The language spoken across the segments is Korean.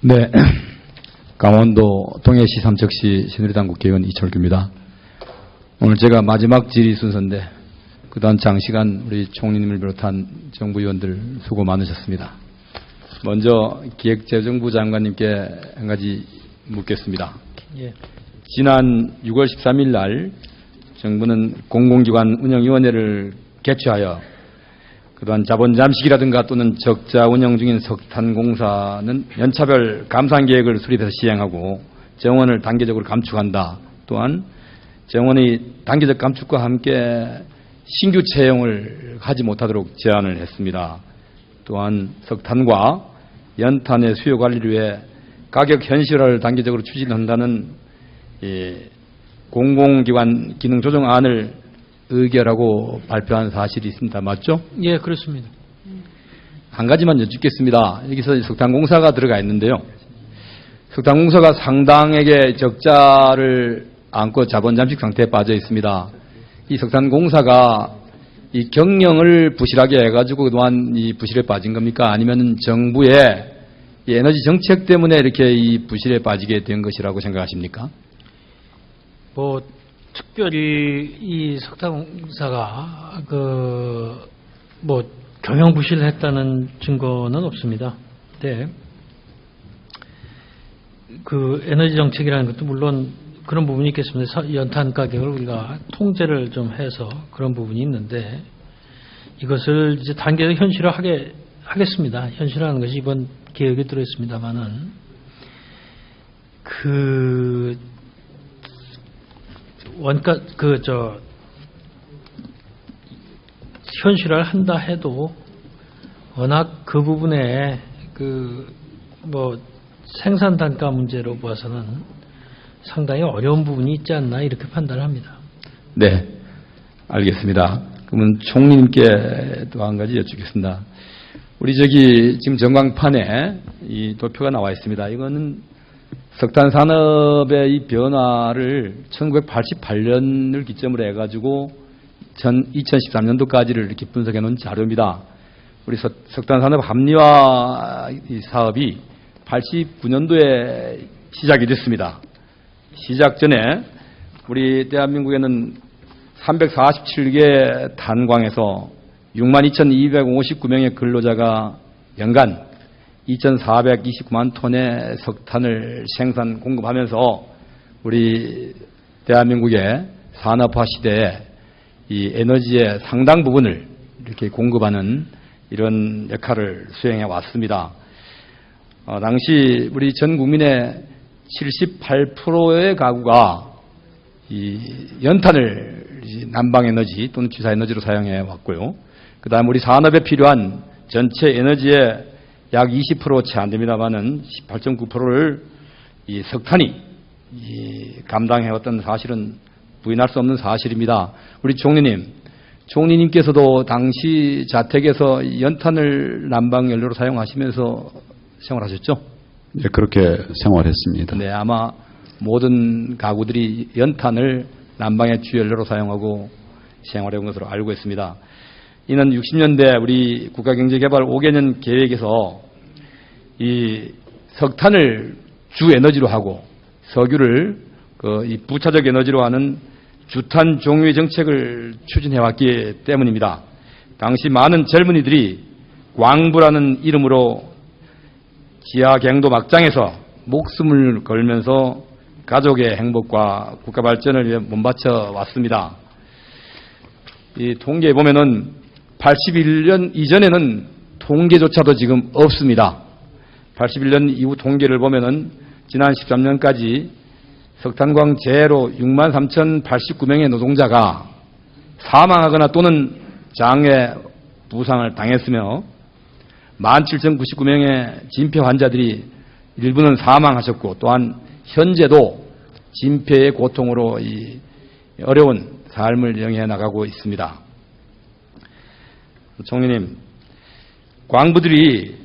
네, 강원도 동해시 삼척시 새누리당 국회의원 이철규입니다. 오늘 제가 마지막 질의 순서인데 그동안 장시간 우리 총리님을 비롯한 정부 의원들 수고 많으셨습니다. 먼저 기획재정부 장관님께 한 가지 묻겠습니다. 예. 지난 6월 13일 날 정부는 공공기관 운영위원회를 개최하여 그동안 자본 잠식이라든가 또는 적자 운영 중인 석탄공사는 연차별 감산 계획을 수립해서 시행하고 정원을 단계적으로 감축한다. 또한 정원의 단계적 감축과 함께 신규 채용을 하지 못하도록 제안을 했습니다. 또한 석탄과 연탄의 수요 관리를 위해 가격 현실화를 단계적으로 추진한다는 공공기관 기능 조정안을 의결하고 발표한 사실이 있습니다. 맞죠? 예, 그렇습니다. 한 가지만 여쭙겠습니다. 여기서 석탄공사가 들어가 있는데요. 석탄공사가 상당하게 적자를 안고 자본 잠식 상태에 빠져 있습니다. 이 석탄공사가 이 경영을 부실하게 해가지고 그동안 이 부실에 빠진 겁니까? 아니면 정부의 이 에너지 정책 때문에 이렇게 이 부실에 빠지게 된 것이라고 생각하십니까? 특별히 이 석탄공사가 경영 부실을 했다는 증거는 없습니다. 근데 그 에너지 정책이라는 것도 물론 그런 부분이 있겠습니다. 연탄 가격을 우리가 통제를 좀 해서 그런 부분이 있는데 이것을 이제 단계적 현실화하게 하겠습니다. 현실화하는 것이 이번 계획에 들어있습니다만은 현실화를 한다 해도 워낙 그 부분에 생산 단가 문제로 봐서는 상당히 어려운 부분이 있지 않나 이렇게 판단을 합니다. 네, 알겠습니다. 그러면 총리님께 또 한 가지 여쭙겠습니다. 우리 지금 전광판에 이 도표가 나와 있습니다. 이거는 석탄 산업의 이 변화를 1988년을 기점으로 해가지고 2013년도까지를 이렇게 분석해 놓은 자료입니다. 우리 석탄 산업 합리화 이 사업이 89년도에 시작이 됐습니다. 시작 전에 우리 대한민국에는 347개 탄광에서 62,259명의 근로자가 연간 2,429만 톤의 석탄을 생산 공급하면서 우리 대한민국의 산업화 시대에 이 에너지의 상당 부분을 이렇게 공급하는 이런 역할을 수행해 왔습니다. 당시 우리 전 국민의 78%의 가구가 이 연탄을 난방 에너지 또는 주사 에너지로 사용해 왔고요. 그 다음 우리 산업에 필요한 전체 에너지의 약 20% 채 안 됩니다만은 18.9%를 이 석탄이 감당해왔던 사실은 부인할 수 없는 사실입니다. 우리 총리님께서도 당시 자택에서 연탄을 난방 연료로 사용하시면서 생활하셨죠? 네, 그렇게 생활했습니다. 네, 아마 모든 가구들이 연탄을 난방의 주연료로 사용하고 생활해온 것으로 알고 있습니다. 이는 60년대 우리 국가경제개발 5개년 계획에서 이 석탄을 주 에너지로 하고 석유를 이 부차적 에너지로 하는 주탄 종유의 정책을 추진해왔기 때문입니다. 당시 많은 젊은이들이 광부라는 이름으로 지하 갱도 막장에서 목숨을 걸면서 가족의 행복과 국가 발전을 위해 몸바쳐 왔습니다. 이 통계에 보면은 81년 이전에는 통계조차도 지금 없습니다. 81년 이후 통계를 보면은 지난 13년까지 석탄광 재해로 63,089명의 노동자가 사망하거나 또는 장애 부상을 당했으며 17,099명의 진폐 환자들이 일부는 사망하셨고 또한 현재도 진폐의 고통으로 이 어려운 삶을 영위해 나가고 있습니다. 총리님, 광부들이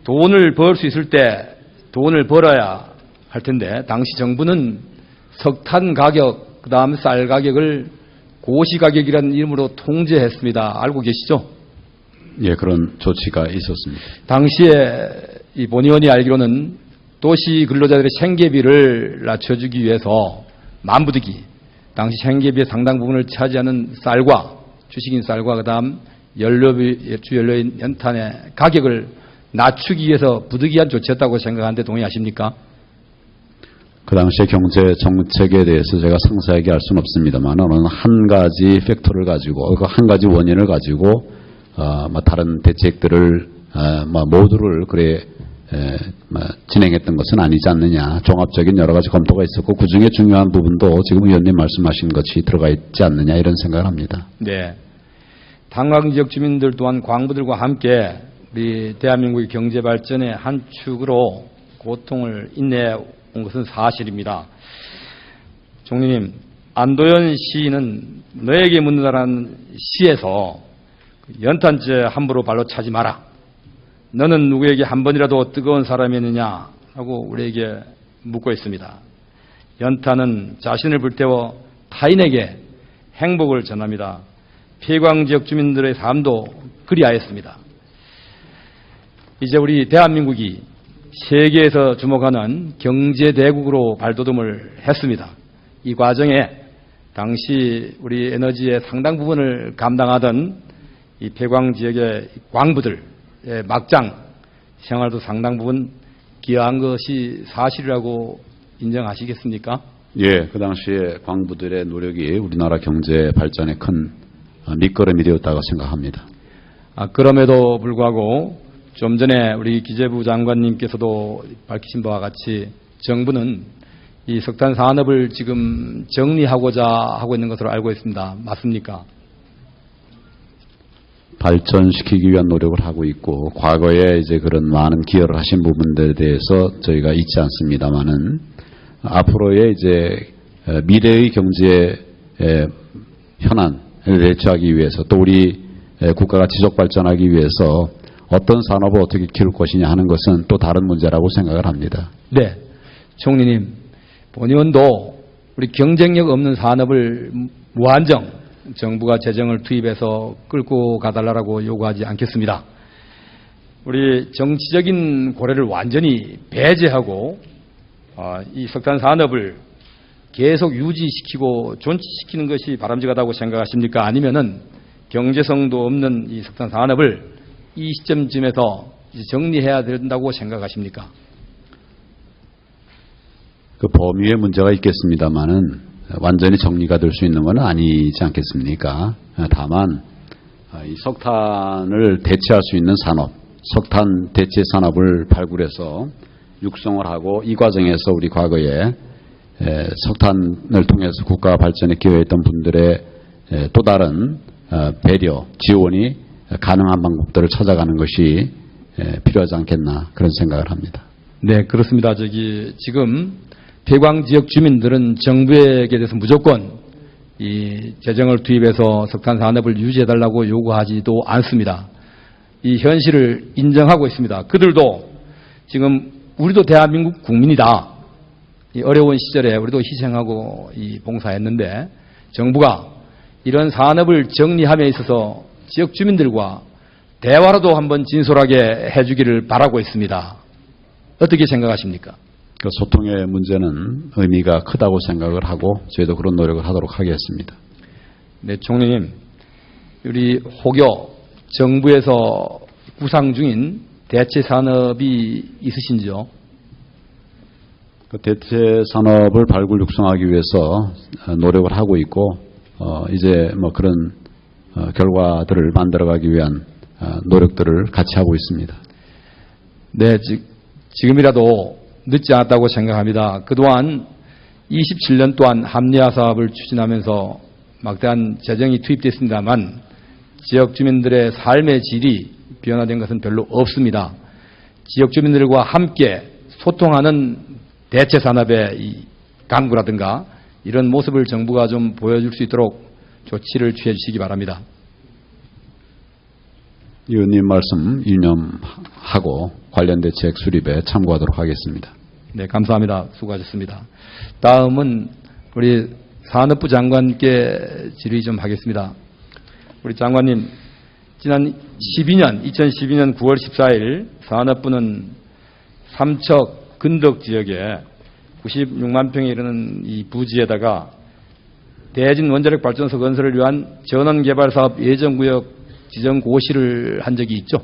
돈을 벌 수 있을 때 돈을 벌어야 할 텐데 당시 정부는 석탄 가격, 그 다음 쌀 가격을 고시가격이라는 이름으로 통제했습니다. 알고 계시죠? 예, 그런 조치가 있었습니다. 당시에 이 본의원이 알기로는 도시 근로자들의 생계비를 낮춰주기 위해서 만부득이 당시 생계비의 상당 부분을 차지하는 쌀과 주식인 쌀과 그다음 주연료인 연탄의 가격을 낮추기 위해서 부득이한 조치였다고 생각하는데 동의하십니까? 그 당시의 경제 정책에 대해서 제가 상세하게 알 수는 없습니다만 어느 한 가지 팩터를 가지고 그 한 가지 원인을 가지고 다른 대책들을 모두를 그래 진행했던 것은 아니지 않느냐. 종합적인 여러 가지 검토가 있었고 그중에 중요한 부분도 지금 의원님 말씀하신 것이 들어가 있지 않느냐 이런 생각을 합니다. 네. 탄광 지역 주민들 또한 광부들과 함께 우리 대한민국의 경제 발전의 한 축으로 고통을 인내해 온 것은 사실입니다. 총리님, 안도현 시인은 너에게 묻는다라는 시에서 연탄재 함부로 발로 차지 마라. 너는 누구에게 한 번이라도 뜨거운 사람이었느냐 하고 우리에게 묻고 있습니다. 연탄은 자신을 불태워 타인에게 행복을 전합니다. 폐광지역 주민들의 삶도 그리하였습니다. 이제 우리 대한민국이 세계에서 주목하는 경제대국으로 발돋움을 했습니다. 이 과정에 당시 우리 에너지의 상당 부분을 감당하던 이 폐광지역의 광부들의 막장 생활도 상당 부분 기여한 것이 사실이라고 인정하시겠습니까? 예, 그 당시에 광부들의 노력이 우리나라 경제 발전에 큰 밑거름이 되었다고 생각합니다. 그럼에도 불구하고 좀 전에 우리 기재부 장관님께서도 밝히신 바와 같이 정부는 이 석탄 산업을 지금 정리하고자 하고 있는 것으로 알고 있습니다. 맞습니까? 발전시키기 위한 노력을 하고 있고 과거에 이제 그런 많은 기여를 하신 부분들에 대해서 저희가 잊지 않습니다만은 앞으로의 이제 미래의 경제 현안을 대처하기 위해서 또 우리 국가가 지속 발전하기 위해서 어떤 산업을 어떻게 키울 것이냐 하는 것은 또 다른 문제라고 생각을 합니다. 네, 총리님, 본의원도 우리 경쟁력 없는 산업을 무한정 정부가 재정을 투입해서 끌고 가달라고 요구하지 않겠습니다. 우리 정치적인 고려를 완전히 배제하고 이 석탄 산업을 계속 유지시키고 존치시키는 것이 바람직하다고 생각하십니까? 아니면은 경제성도 없는 이 석탄 산업을 이 시점쯤에서 정리해야 된다고 생각하십니까? 그 범위에 문제가 있겠습니다만은 완전히 정리가 될 수 있는 건 아니지 않겠습니까? 다만 이 석탄을 대체할 수 있는 산업, 석탄 대체 산업을 발굴해서 육성을 하고 이 과정에서 우리 과거에 석탄을 통해서 국가 발전에 기여했던 분들의 또 다른 배려, 지원이 가능한 방법들을 찾아가는 것이 필요하지 않겠나 그런 생각을 합니다. 네, 그렇습니다. 지금 폐광 지역 주민들은 정부에게 대해서 무조건 이 재정을 투입해서 석탄 산업을 유지해달라고 요구하지도 않습니다. 이 현실을 인정하고 있습니다. 그들도 지금 우리도 대한민국 국민이다. 이 어려운 시절에 우리도 희생하고 봉사했는데 정부가 이런 산업을 정리함에 있어서 지역 주민들과 대화라도 한번 진솔하게 해주기를 바라고 있습니다. 어떻게 생각하십니까? 그 소통의 문제는 의미가 크다고 생각을 하고 저희도 그런 노력을 하도록 하겠습니다. 네, 총리님, 우리 혹여 정부에서 구상 중인 대체 산업이 있으신지요? 그 대체 산업을 발굴 육성하기 위해서 노력을 하고 있고 이제 그런 결과들을 만들어가기 위한 노력들을 같이 하고 있습니다. 네, 지금이라도 늦지 않았다고 생각합니다. 그동안 27년 동안 합리화 사업을 추진하면서 막대한 재정이 투입됐습니다만 지역 주민들의 삶의 질이 변화된 것은 별로 없습니다. 지역 주민들과 함께 소통하는 대체 산업의 이 강구라든가 이런 모습을 정부가 좀 보여줄 수 있도록 조치를 취해 주시기 바랍니다. 의원님 말씀 유념하고 관련 대책 수립에 참고하도록 하겠습니다. 네, 감사합니다. 수고하셨습니다. 다음은 우리 산업부 장관께 질의 좀 하겠습니다. 우리 장관님, 지난 2012년 9월 14일 산업부는 삼척 근덕 지역에 96만 평에 이르는 이 부지에다가 대진 원자력 발전소 건설을 위한 전원개발사업 예정구역 지정 고시를 한 적이 있죠.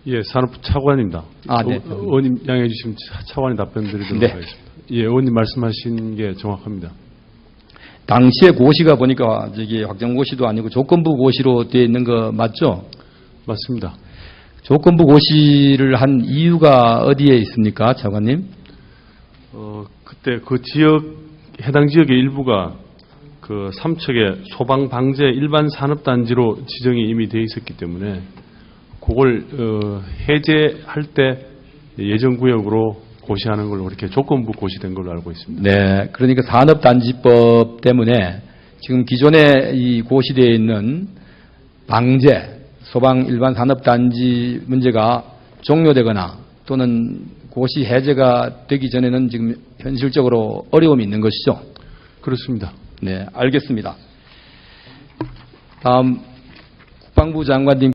예, 산업부 차관입니다. 네. 의원님 양해해 주시면 차관이 답변드리도록 네. 하겠습니다. 예, 의원님 말씀하신 게 정확합니다. 당시에 고시가 보니까 저기 확정고시도 아니고 조건부 고시로 되어 있는 거 맞죠? 맞습니다. 조건부 고시를 한 이유가 어디에 있습니까, 차관님? 그때 그 지역, 해당 지역의 일부가 그 삼척의 소방 방제 일반 산업단지로 지정이 이미 되어 있었기 때문에 그걸 해제할 때 예정구역으로 고시하는 걸로 그렇게 조건부 고시된 걸로 알고 있습니다. 네, 그러니까 산업단지법 때문에 지금 기존에 이 고시되어 있는 방제, 소방 일반 산업단지 문제가 종료되거나 또는 고시 해제가 되기 전에는 지금 현실적으로 어려움이 있는 것이죠. 그렇습니다. 네, 알겠습니다. 다음 국방부 장관님.